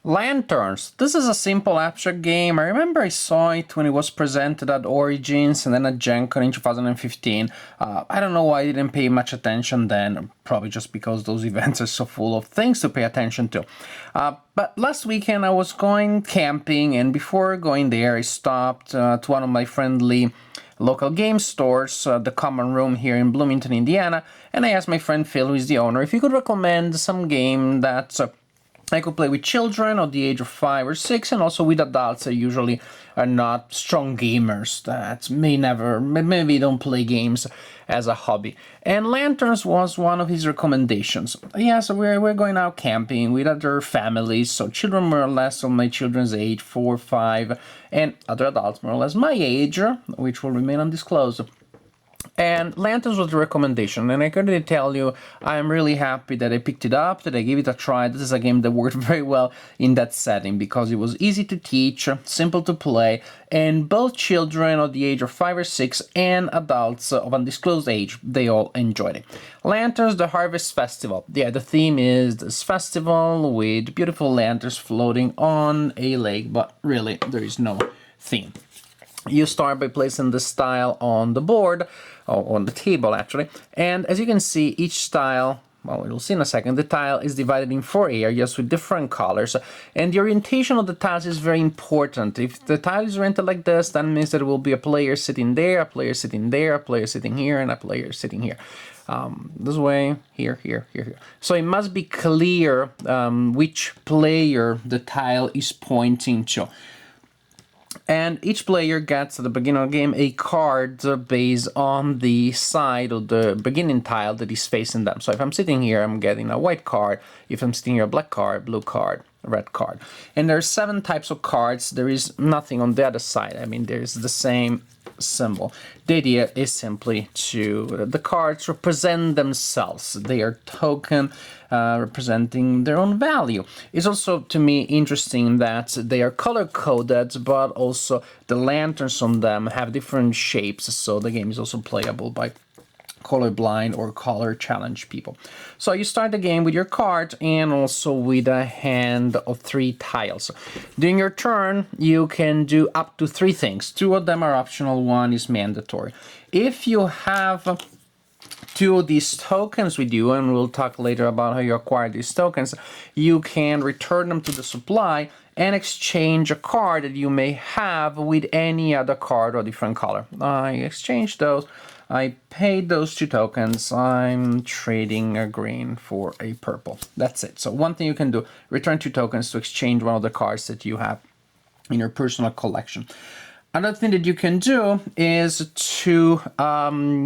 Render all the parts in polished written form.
Lanterns. This is a simple abstract game. I remember I saw it when it was presented at Origins and then at Gen Con in 2015. I don't know why I didn't pay much attention then, probably just because those events are so full of things to pay attention to. But last weekend I was going camping, and before going there I stopped to one of my friendly local game stores, the Common Room here in Bloomington, Indiana, and I asked my friend Phil, who is the owner, if he could recommend some game that I could play with children of the age of 5 or 6, and also with adults that usually are not strong gamers that maybe don't play games as a hobby. And Lanterns was one of his recommendations. Yeah, so we're going out camping with other families, so children more or less of my children's age, 4, 5, and other adults more or less my age, which will remain undisclosed. And Lanterns was the recommendation, and I can really tell you, I'm really happy that I picked it up, that I gave it a try. This is a game that worked very well in that setting, because it was easy to teach, simple to play, and both children of the age of 5 or 6 and adults of undisclosed age, they all enjoyed it. Lanterns, the Harvest Festival. Yeah, the theme is this festival with beautiful lanterns floating on a lake, but really, there is no theme. You start by placing the tile on the board, or on the table actually, and as you can see, each tile, well, you'll see in a second, the tile is divided in 4 areas with different colors, and the orientation of the tiles is very important. If the tile is oriented like this, that means that there will be a player sitting there, a player sitting there, a player sitting here, and a player sitting here. This way, here, here, here, here. So it must be clear which player the tile is pointing to. And each player gets at the beginning of the game a card based on the side of the beginning tile that is facing them. So if I'm sitting here, I'm getting a white card. If I'm sitting here, a black card, blue card, red card. And there are 7 types of cards. There is nothing on the other side. I mean, there's the same symbol. The idea is simply the cards represent themselves. They are token representing their own value. It's also, to me, interesting that they are color-coded, but also the lanterns on them have different shapes, so the game is also playable by colorblind or color challenge people. So you start the game with your card and also with a hand of 3 tiles. During your turn, you can do up to 3 things. 2 of them are optional, 1 is mandatory. If you have 2 of these tokens with you, and we'll talk later about how you acquire these tokens, you can return them to the supply and exchange a card that you may have with any other card or different color. I exchanged those. I paid those 2 tokens. I'm trading a green for a purple. That's it. So one thing you can do, return 2 tokens to exchange one of the cards that you have in your personal collection. Another thing that you can do is to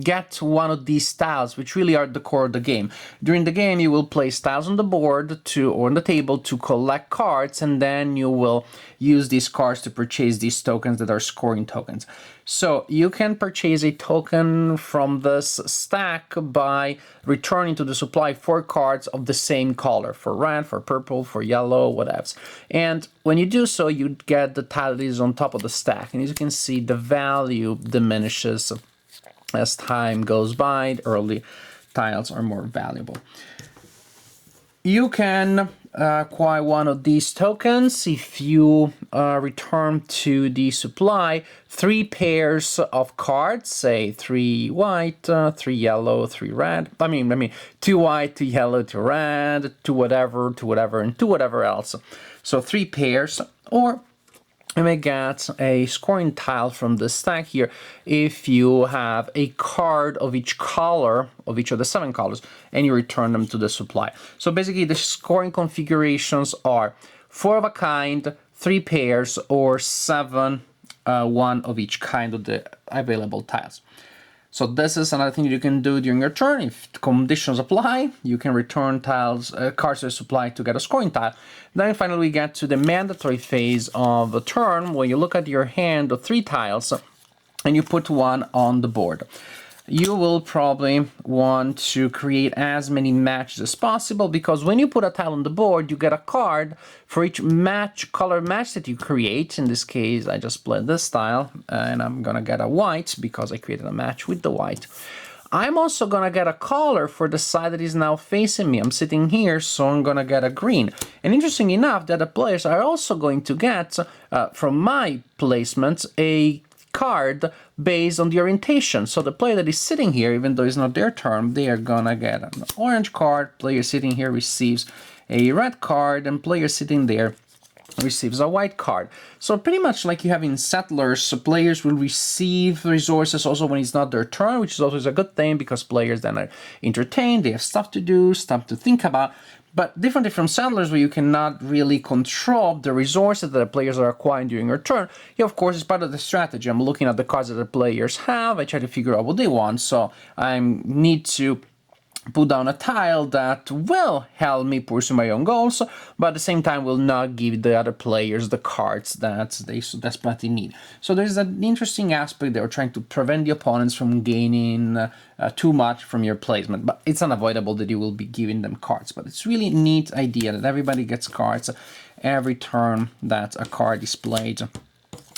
get one of these tiles, which really are the core of the game. During the game, you will place tiles on the board or on the table to collect cards, and then you will use these cards to purchase these tokens that are scoring tokens. So you can purchase a token from this stack by returning to the supply 4 cards of the same color, for red, for purple, for yellow, whatever. And when you do so, you get the tile that is on top of the stack. And as you can see, the value diminishes as time goes by. The early tiles are more valuable. You can acquire one of these tokens if you return to the supply 3 pairs of cards, say 3 white, 3 yellow, 3 red. I mean 2 white, 2 yellow, 2 red, 2 whatever, and 2 whatever else. So 3 pairs, or you may get a scoring tile from the stack here if you have a card of each color, of each of the 7 colors, and you return them to the supply. So basically the scoring configurations are 4 of a kind, 3 pairs, or 7, 1 of each kind of the available tiles. So this is another thing you can do during your turn. If conditions apply, you can return tiles, cards to the supply to get a scoring tile. Then finally we get to the mandatory phase of the turn, where you look at your hand of 3 tiles and you put 1 on the board. You will probably want to create as many matches as possible, because when you put a tile on the board, you get a card for each color match that you create. In this case, I just played this tile, and I'm gonna get a white because I created a match with the white. I'm also gonna get a color for the side that is now facing me. I'm sitting here, so I'm gonna get a green. And interesting enough, the other players are also going to get, from my placement, a card based on the orientation. So the player that is sitting here, even though it's not their turn, they are gonna get an orange card. Player sitting here receives a red card, and player sitting there receives a white card. So pretty much like you have in Settlers, players will receive resources also when it's not their turn, which is always a good thing because players then are entertained, they have stuff to do, stuff to think about. But differently from Settlers, where you cannot really control the resources that the players are acquiring during your turn, you of course, it's part of the strategy. I'm looking at the cards that the players have, I try to figure out what they want, so I need to put down a tile that will help me pursue my own goals, but at the same time will not give the other players the cards that they so desperately need. So there's an interesting aspect there, trying to prevent the opponents from gaining too much from your placement, but it's unavoidable that you will be giving them cards. But it's really neat idea that everybody gets cards every turn that a card is played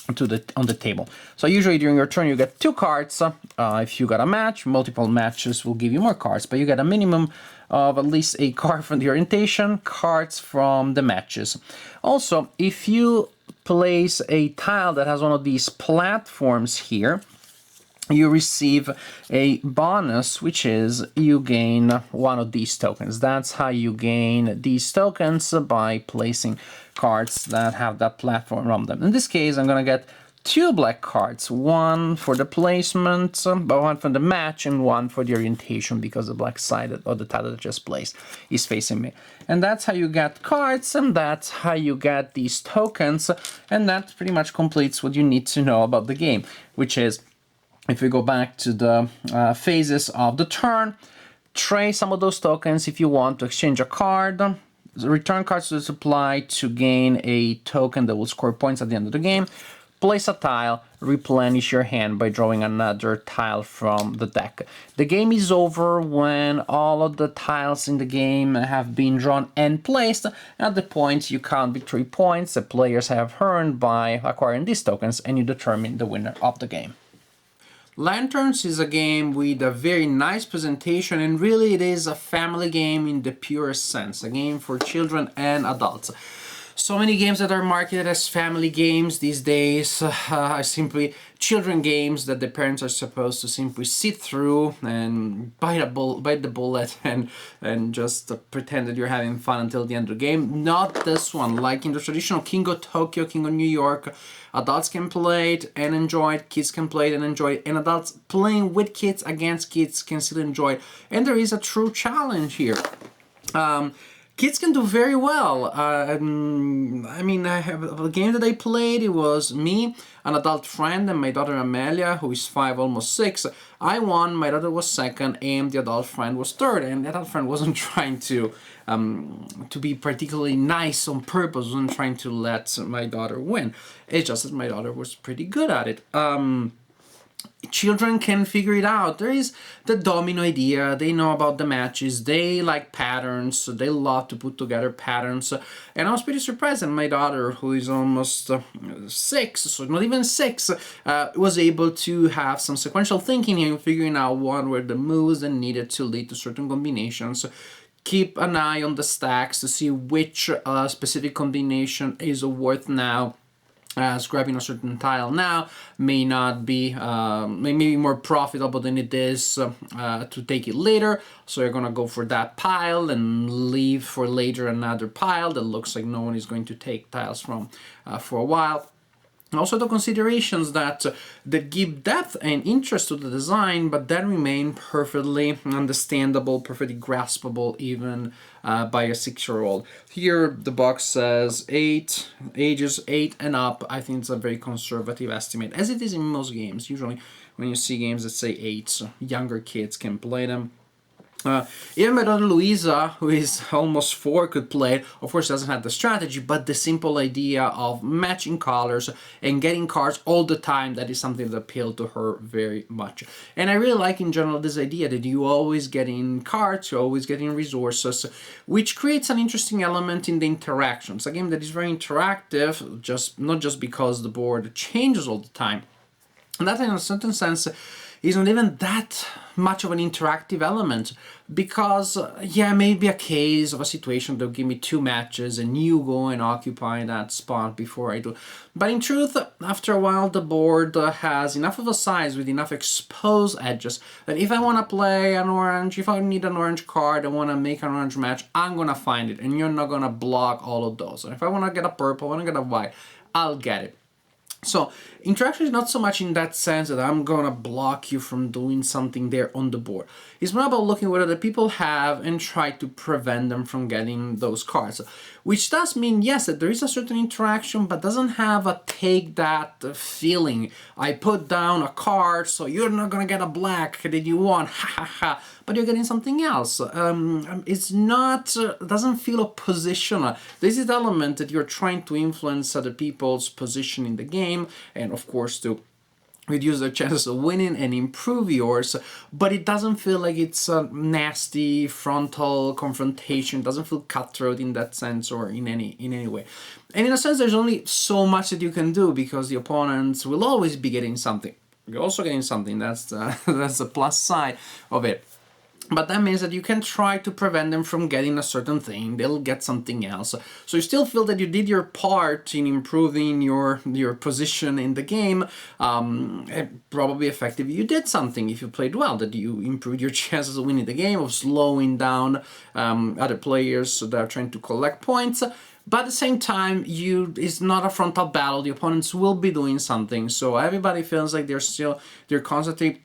on the table. So usually during your turn you get 2 cards. If you got a match, multiple matches will give you more cards, but you get a minimum of at least a card from the orientation, cards from the matches. Also, if you place a tile that has one of these platforms here, you receive a bonus, which is you gain one of these tokens. That's how you gain these tokens, by placing cards that have that platform around them. In this case, I'm going to get 2 black cards, one for the placement, but one for the match, and one for the orientation, because the black side of the tile that I just placed is facing me. And that's how you get cards, and that's how you get these tokens, and that pretty much completes what you need to know about the game, which is, if we go back to the phases of the turn, trade some of those tokens if you want to exchange a card, return cards to the supply to gain a token that will score points at the end of the game, place a tile, replenish your hand by drawing another tile from the deck. The game is over when all of the tiles in the game have been drawn and placed. At the point you count victory points that players have earned by acquiring these tokens, and you determine the winner of the game. Lanterns is a game with a very nice presentation, and really it is a family game in the purest sense, a game for children and adults. So many games that are marketed as family games these days are simply children games that the parents are supposed to simply sit through and bite the bullet and just pretend that you're having fun until the end of the game. Not this one. Like in the traditional King of Tokyo, King of New York, adults can play it and enjoy it, kids can play it and enjoy it, and adults playing with kids against kids can still enjoy it. And there is a true challenge here. Kids can do very well. I mean, I have a game that I played. It was me, an adult friend, and my daughter Amelia, who is 5, almost 6. I won, my daughter was second, and the adult friend was third. And the adult friend wasn't trying to be particularly nice on purpose, wasn't trying to let my daughter win. It's just that my daughter was pretty good at it. Children can figure it out. There is the domino idea. They know about the matches. They like patterns. So they love to put together patterns. And I was pretty surprised that my daughter, who is almost 6, so not even 6, was able to have some sequential thinking and figuring out what were the moves that needed to lead to certain combinations. Keep an eye on the stacks to see which specific combination is worth now, as grabbing a certain tile now may not be, maybe more profitable than it is to take it later. So you're gonna go for that pile and leave for later another pile that looks like no one is going to take tiles from for a while. Also the considerations that give depth and interest to the design, but then remain perfectly understandable, perfectly graspable even by a 6-year-old. Here the box says ages 8 and up. I think it's a very conservative estimate, as it is in most games. Usually when you see games that say 8, so younger kids can play them. Even my daughter Luisa, who is almost 4, could play it. Of course, doesn't have the strategy, but the simple idea of matching colors and getting cards all the time, that is something that appealed to her very much. And I really like in general this idea that you always getting cards, you're always getting resources, which creates an interesting element in the interactions. A game that is very interactive, not just because the board changes all the time. And that in a certain sense is not even that much of an interactive element, because yeah, maybe a case of a situation they'll give me 2 matches and you go and occupy that spot before I do, but in truth, after a while the board has enough of a size with enough exposed edges that if I want to play an orange, if I need an orange card, I want to make an orange match, I'm gonna find it, and you're not gonna block all of those. And if I want to get a purple, I want to get a white, I'll get it. So interaction is not so much in that sense that I'm gonna block you from doing something there on the board. It's more about looking what other people have and try to prevent them from getting those cards. Which does mean, yes, that there is a certain interaction, but doesn't have a take that feeling. I put down a card, so you're not gonna get a black that you want, ha ha ha, but you're getting something else. It's not, doesn't feel oppositional. This is the element that you're trying to influence other people's position in the game, and of course to reduce their chances of winning and improve yours, but it doesn't feel like it's a nasty frontal confrontation. It doesn't feel cutthroat in that sense or in any way. And in a sense, there's only so much that you can do, because the opponents will always be getting something. You're also getting something. That's the plus side of it. But that means that you can try to prevent them from getting a certain thing. They'll get something else. So you still feel that you did your part in improving your position in the game. Probably effective. You did something if you played well, that you improved your chances of winning the game, of slowing down other players that are trying to collect points. But at the same time, it's not a frontal battle. The opponents will be doing something. So everybody feels like they're constantly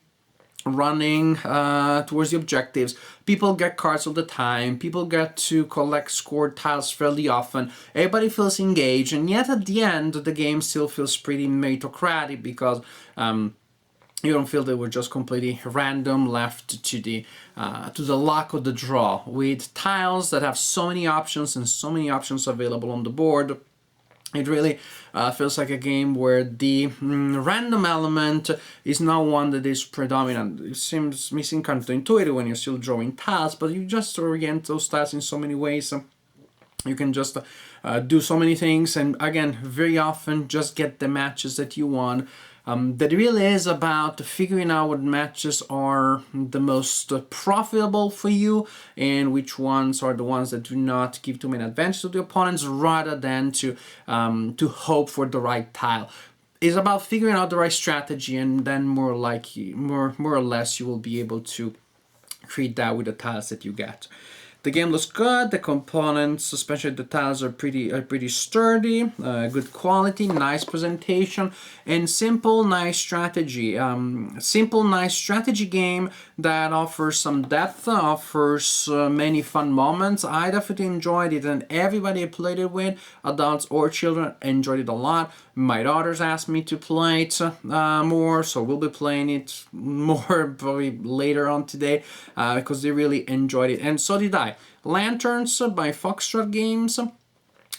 running towards the objectives. People get cards all the time. People get to collect scored tiles fairly often. Everybody feels engaged, and yet at the end, the game still feels pretty meritocratic, because you don't feel they were just completely random, left to the luck of the draw, with tiles that have so many options and so many options available on the board. It really feels like a game where the random element is not one that is predominant. It seems missing counterintuitive when you're still drawing tiles, but you just orient those tiles in so many ways. You can just do so many things, and again, very often just get the matches that you want. That really is about figuring out what matches are the most profitable for you and which ones are the ones that do not give too many advantage to the opponents, rather than to hope for the right tile. It's about figuring out the right strategy, and then more or less you will be able to create that with the tiles that you get. The game looks good. The components, especially the tiles, are pretty sturdy, good quality, nice presentation, and simple, nice strategy. Simple, nice strategy game that offers some depth, offers many fun moments. I definitely enjoyed it, and everybody I played it with, adults or children, enjoyed it a lot. My daughters asked me to play it more, so we'll be playing it more probably later on today, because they really enjoyed it, and so did I. Lanterns by Foxtrot Games.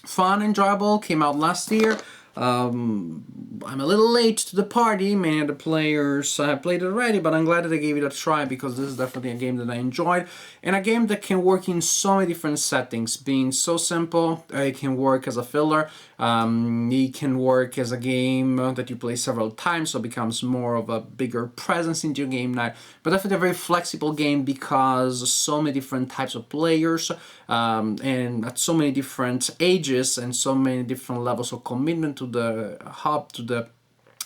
Fun, enjoyable, came out last year. I'm a little late to the party. Many of the players have played it already, but I'm glad that I gave it a try, because this is definitely a game that I enjoyed, and a game that can work in so many different settings. Being so simple, it can work as a filler. It can work as a game that you play several times, so it becomes more of a bigger presence into your game night. But definitely a very flexible game, because so many different types of players, and at so many different ages and so many different levels of commitment to the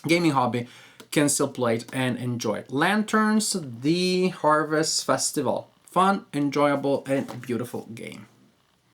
gaming hobby, can still play it and enjoy it. Lanterns, the Harvest Festival. Fun, enjoyable, and beautiful game.